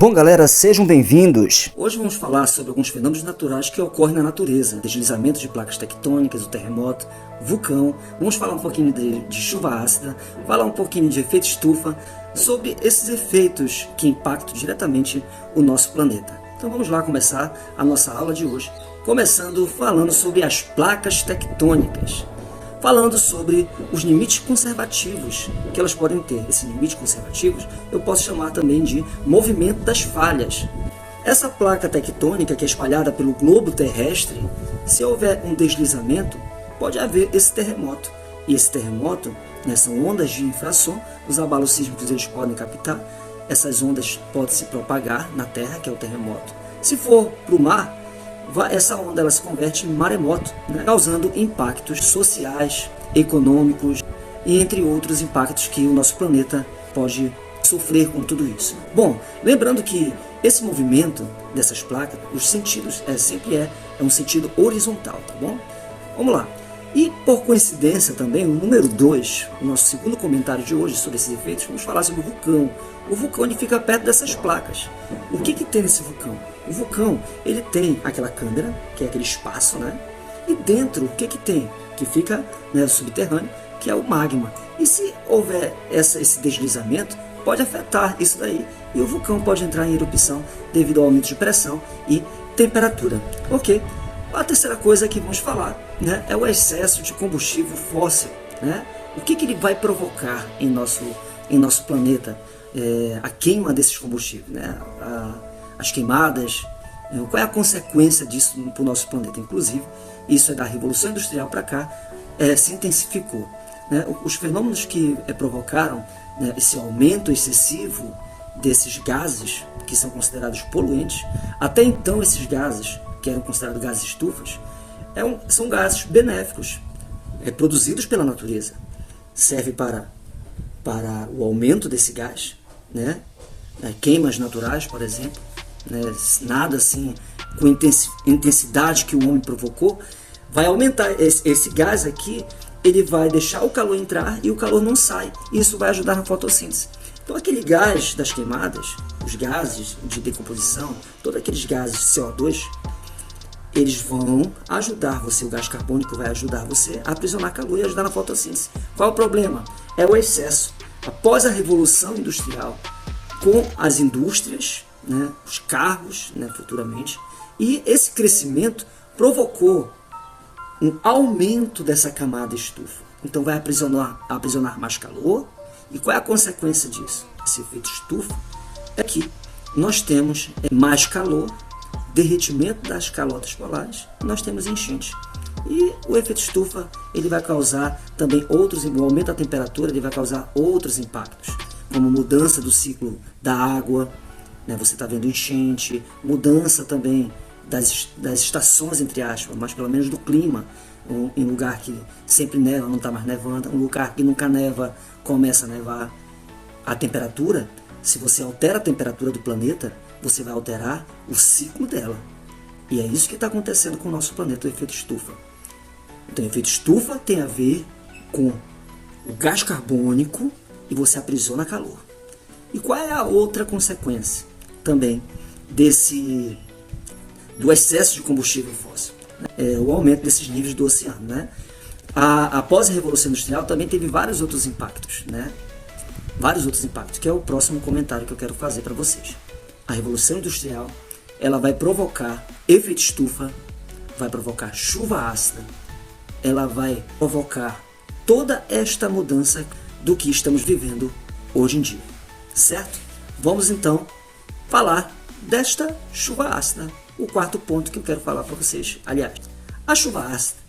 Bom galera, sejam bem-vindos! Hoje vamos falar sobre alguns fenômenos naturais que ocorrem na natureza. Deslizamento de placas tectônicas, o terremoto, vulcão. Vamos falar um pouquinho de chuva ácida, falar um pouquinho de efeito estufa, sobre esses efeitos que impactam diretamente o nosso planeta. Então vamos lá começar a nossa aula de hoje, começando falando sobre as placas tectônicas. Falando sobre os limites conservativos que elas podem ter. Esses limites conservativos eu posso chamar também de movimento das falhas. Essa placa tectônica que é espalhada pelo globo terrestre, se houver um deslizamento, pode haver esse terremoto. E esse terremoto, são ondas de infração, os abalos sísmicos eles podem captar, essas ondas podem se propagar na Terra, que é o terremoto. Se for para o mar, essa onda ela se converte em maremoto, causando impactos sociais, econômicos e entre outros impactos que o nosso planeta pode sofrer com tudo isso. Bom, lembrando que esse movimento dessas placas, os sentidos sempre é um sentido horizontal, tá bom? Vamos lá. E por coincidência também, o número 2, o nosso segundo comentário de hoje sobre esses efeitos, vamos falar sobre o vulcão. O vulcão ele fica perto dessas placas. O que tem nesse vulcão? O vulcão ele tem aquela câmera, que é aquele espaço, E dentro o que tem? Que fica subterrâneo, que é o magma. E se houver esse deslizamento, pode afetar isso daí. E o vulcão pode entrar em erupção devido ao aumento de pressão e temperatura. Ok? A terceira coisa que vamos falar é o excesso de combustível fóssil. O que ele vai provocar em nosso planeta? A queima desses combustíveis, as queimadas, qual é a consequência disso para o nosso planeta? Inclusive, isso é da Revolução Industrial para cá, se intensificou. Os fenômenos que provocaram esse aumento excessivo desses gases, que são considerados poluentes, até então esses gases, que eram considerados gases estufas, são gases benéficos, produzidos pela natureza. Serve para o aumento desse gás, queimas naturais, por exemplo, nada assim com intensidade que o homem provocou, vai aumentar esse gás aqui, ele vai deixar o calor entrar e o calor não sai, e isso vai ajudar na fotossíntese. Então aquele gás das queimadas, os gases de decomposição, todos aqueles gases CO2, eles vão ajudar você, o gás carbônico vai ajudar você a aprisionar calor e ajudar na fotossíntese. Qual é o problema? É o excesso. Após a Revolução Industrial, com as indústrias, os carros, futuramente, e esse crescimento provocou um aumento dessa camada estufa. Então vai aprisionar mais calor. E qual é a consequência disso? Esse efeito estufa é que nós temos mais calor, derretimento das calotas polares, nós temos enchente. E o efeito estufa ele vai causar também o aumento da temperatura, ele vai causar outros impactos, como mudança do ciclo da água, você está vendo enchente, mudança também das estações, entre aspas, mas pelo menos do clima. Em lugar que sempre neva, não está mais nevando, um lugar que nunca neva, começa a nevar. A temperatura, se você altera a temperatura do planeta, você vai alterar o ciclo dela. E é isso que está acontecendo com o nosso planeta, o efeito estufa. Então, o efeito estufa tem a ver com o gás carbônico e você aprisiona calor. E qual é a outra consequência também do excesso de combustível fóssil? O aumento desses níveis do oceano. Após a Revolução Industrial também teve vários outros impactos. Vários outros impactos, que é o próximo comentário que eu quero fazer para vocês. A Revolução Industrial ela vai provocar efeito estufa, vai provocar chuva ácida, ela vai provocar toda esta mudança do que estamos vivendo hoje em dia, certo? Vamos então falar desta chuva ácida, o quarto ponto que eu quero falar para vocês. Aliás, a chuva ácida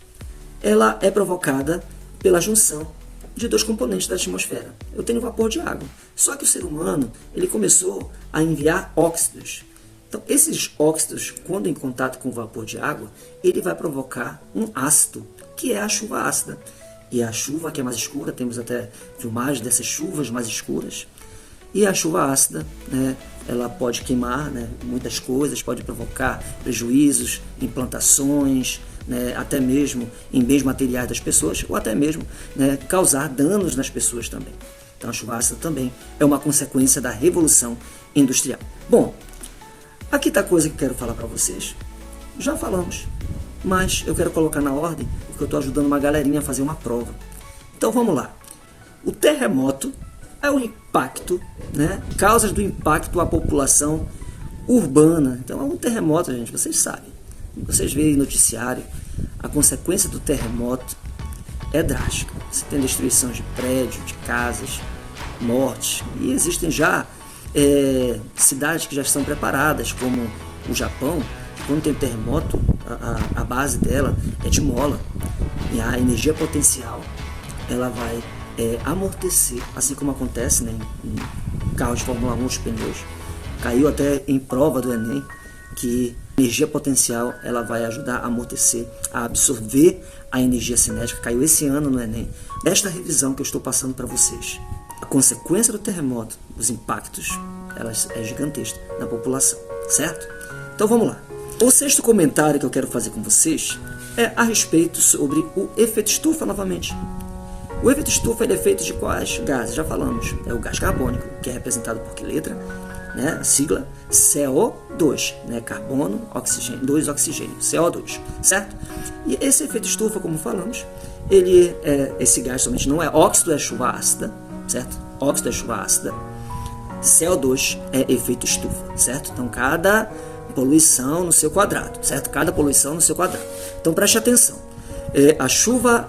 ela é provocada pela junção de dois componentes da atmosfera. Eu tenho vapor de água, só que o ser humano ele começou a enviar óxidos. Então, esses óxidos, quando em contato com o vapor de água, ele vai provocar um ácido, que é a chuva ácida. E a chuva que é mais escura, temos até filmagens dessas chuvas mais escuras. E a chuva ácida, ela pode queimar muitas coisas, pode provocar prejuízos em plantações, até mesmo em bens materiais das pessoas, ou até mesmo causar danos nas pessoas também. Então a chuva ácida também é uma consequência da Revolução Industrial. Bom, aqui está a coisa que eu quero falar para vocês. Já falamos, mas eu quero colocar na ordem porque eu estou ajudando uma galerinha a fazer uma prova. Então vamos lá. O terremoto é o impacto, né? Causas do impacto à população urbana. Então é um terremoto, gente, vocês sabem. Vocês veem no noticiário, a consequência do terremoto é drástica. Você tem destruição de prédios, de casas, mortes. E existem já cidades que já estão preparadas, como o Japão, que quando tem terremoto, a base dela é de mola. E a energia potencial ela vai amortecer, assim como acontece, né, em carros de Fórmula 1, os pneus. Caiu até em prova do Enem que a energia potencial ela vai ajudar a amortecer, a absorver a energia cinética. Caiu esse ano no Enem. Desta revisão que eu estou passando para vocês. A consequência do terremoto, os impactos, ela é gigantesca na população, certo? Então vamos lá. O sexto comentário que eu quero fazer com vocês é a respeito sobre o efeito estufa novamente. O efeito estufa ele é feito de quais gases? Já falamos. É o gás carbônico, que é representado por que letra? Né? Sigla CO2, né? Carbono, oxigênio, 2 oxigênio, CO2, certo? E esse efeito estufa, como falamos, esse gás somente não é óxido, é chuva ácida, certo? Óxido é chuva ácida, CO2 é efeito estufa, certo? Então cada poluição no seu quadrado, certo? Cada poluição no seu quadrado. Então preste atenção. A chuva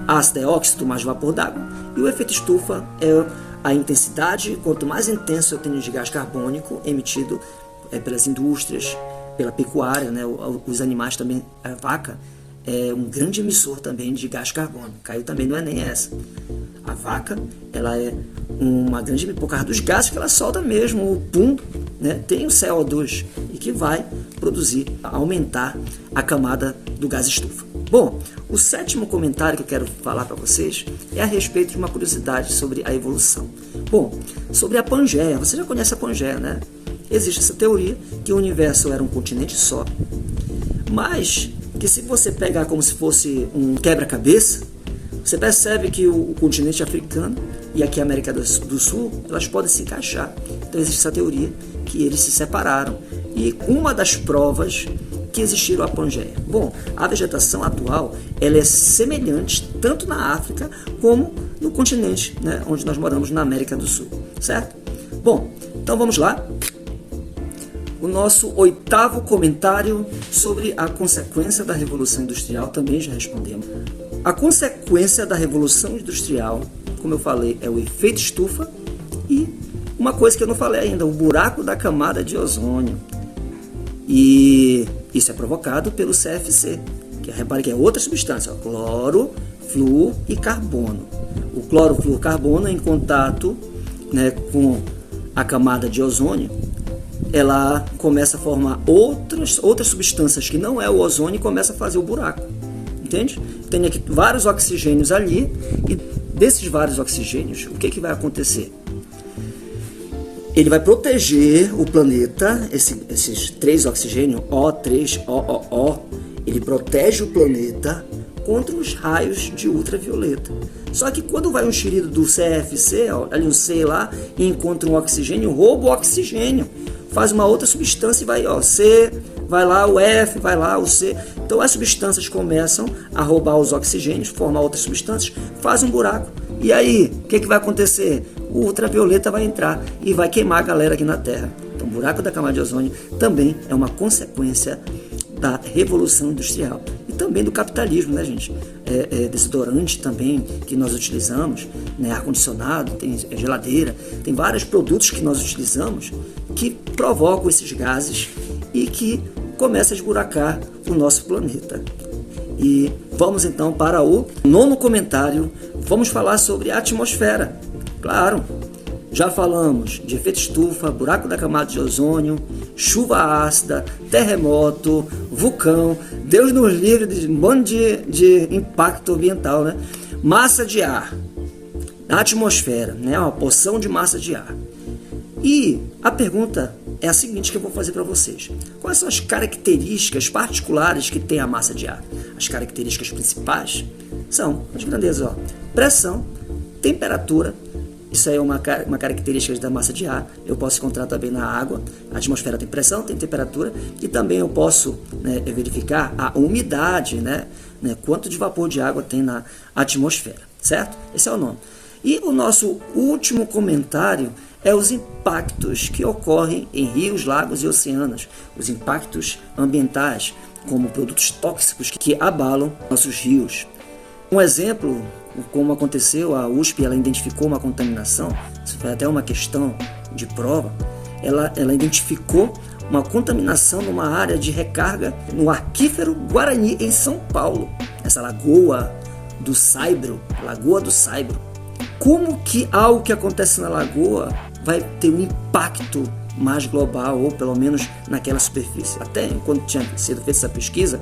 ácida é óxido mais vapor d'água e o efeito estufa é a intensidade. Quanto mais intenso eu tenho de gás carbônico emitido pelas indústrias, pela pecuária, né? Os animais também, a vaca é um grande emissor também de gás carbônico. Caiu também, não é nem essa. A vaca, ela é uma grande, por causa dos gases que ela solta mesmo, o pum, né? Tem o CO2 e que vai produzir, aumentar a camada do gás estufa. Bom, o sétimo comentário que eu quero falar para vocês é a respeito de uma curiosidade sobre a evolução. Bom, sobre a Pangeia, você já conhece a Pangeia, né? Existe essa teoria que o universo era um continente só, mas que se você pegar como se fosse um quebra-cabeça, você percebe que o continente africano e aqui a América do Sul, elas podem se encaixar. Então existe essa teoria que eles se separaram. E uma das provas que existiram a Pangeia. Bom, a vegetação atual ela é semelhante tanto na África como no continente, né, onde nós moramos, na América do Sul, certo? Bom, então vamos lá. O nosso oitavo comentário sobre a consequência da Revolução Industrial também já respondemos. A consequência da Revolução Industrial, como eu falei, é o efeito estufa e uma coisa que eu não falei ainda, o buraco da camada de ozônio. E isso é provocado pelo CFC, que repare que é outra substância, ó, cloro, flúor e carbono. O cloro, flúor, carbono em contato, né, com a camada de ozônio, ela começa a formar outras substâncias que não é o ozônio e começa a fazer o buraco. Entende? Tem aqui vários oxigênios ali e desses vários oxigênios, o que vai acontecer? Ele vai proteger o planeta, esses 3 oxigênios, O3, OOO, ele protege o planeta contra os raios de ultravioleta. Só que quando vai um enxerido do CFC, ali um C lá, e encontra um oxigênio, rouba o oxigênio, faz uma outra substância e vai, ó, C, vai lá o F, vai lá o C. Então as substâncias começam a roubar os oxigênios, formar outras substâncias, faz um buraco. E aí, o que vai acontecer? O ultravioleta vai entrar e vai queimar a galera aqui na Terra. Então o buraco da camada de ozônio também é uma consequência da Revolução Industrial. E também do capitalismo, né, gente? Desodorante também que nós utilizamos, né? Ar-condicionado, tem geladeira, tem vários produtos que nós utilizamos que provocam esses gases e que começam a esburacar o nosso planeta. E vamos então para o 9º comentário. Vamos falar sobre a atmosfera. Claro, já falamos de efeito estufa, buraco da camada de ozônio, chuva ácida, terremoto, vulcão. Deus nos livre de um monte de impacto ambiental, né? Massa de ar na atmosfera, né? Uma porção de massa de ar. E a pergunta é a seguinte que eu vou fazer para vocês. Quais são as características particulares que tem a massa de ar? As características principais são as grandezas, ó: pressão, temperatura, Isso aí é uma característica da massa de ar. Eu posso encontrar também na água. A atmosfera tem pressão, tem temperatura, e também eu posso, né, verificar a umidade, né, quanto de vapor de água tem na atmosfera, certo? Esse é o nome. E o nosso último comentário é os impactos que ocorrem em rios, lagos e oceanos, os impactos ambientais, como produtos tóxicos que abalam nossos rios. Um exemplo, como aconteceu, a USP ela identificou uma contaminação, isso foi até uma questão de prova, ela identificou uma contaminação numa área de recarga no aquífero Guarani, em São Paulo, essa Lagoa do Saibro. Como que algo que acontece na lagoa vai ter um impacto mais global, ou pelo menos naquela superfície? Até quando tinha sido feita essa pesquisa,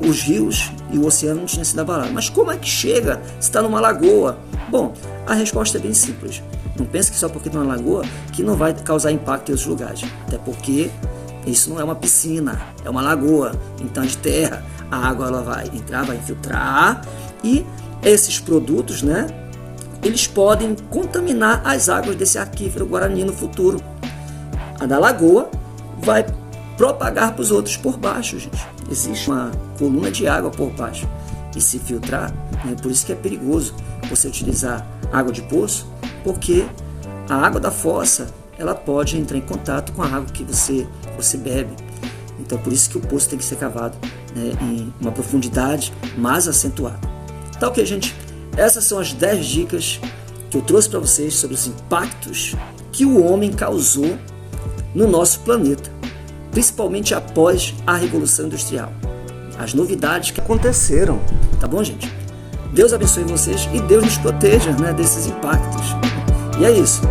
os rios e o oceano não tinham sido abalados. Mas como é que chega se está numa lagoa? Bom, a resposta é bem simples. Não pense que só porque está numa lagoa que não vai causar impacto em outros lugares. Até porque isso não é uma piscina, é uma lagoa. Então de terra, a água ela vai entrar, vai infiltrar, e esses produtos, né, eles podem contaminar as águas desse aquífero Guarani no futuro. A da lagoa vai propagar para os outros por baixo, gente. Existe uma coluna de água por baixo. E se filtrar, né, por isso que é perigoso você utilizar água de poço, porque a água da fossa ela pode entrar em contato com a água que você bebe. Então por isso que o poço tem que ser cavado, né, em uma profundidade mais acentuada. Tá ok, gente? Essas são as 10 dicas que eu trouxe para vocês sobre os impactos que o homem causou no nosso planeta, principalmente após a Revolução Industrial. As novidades que aconteceram, tá bom, gente? Deus abençoe vocês e Deus nos proteja, né, desses impactos. E é isso.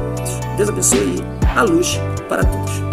Deus abençoe e a luz para todos.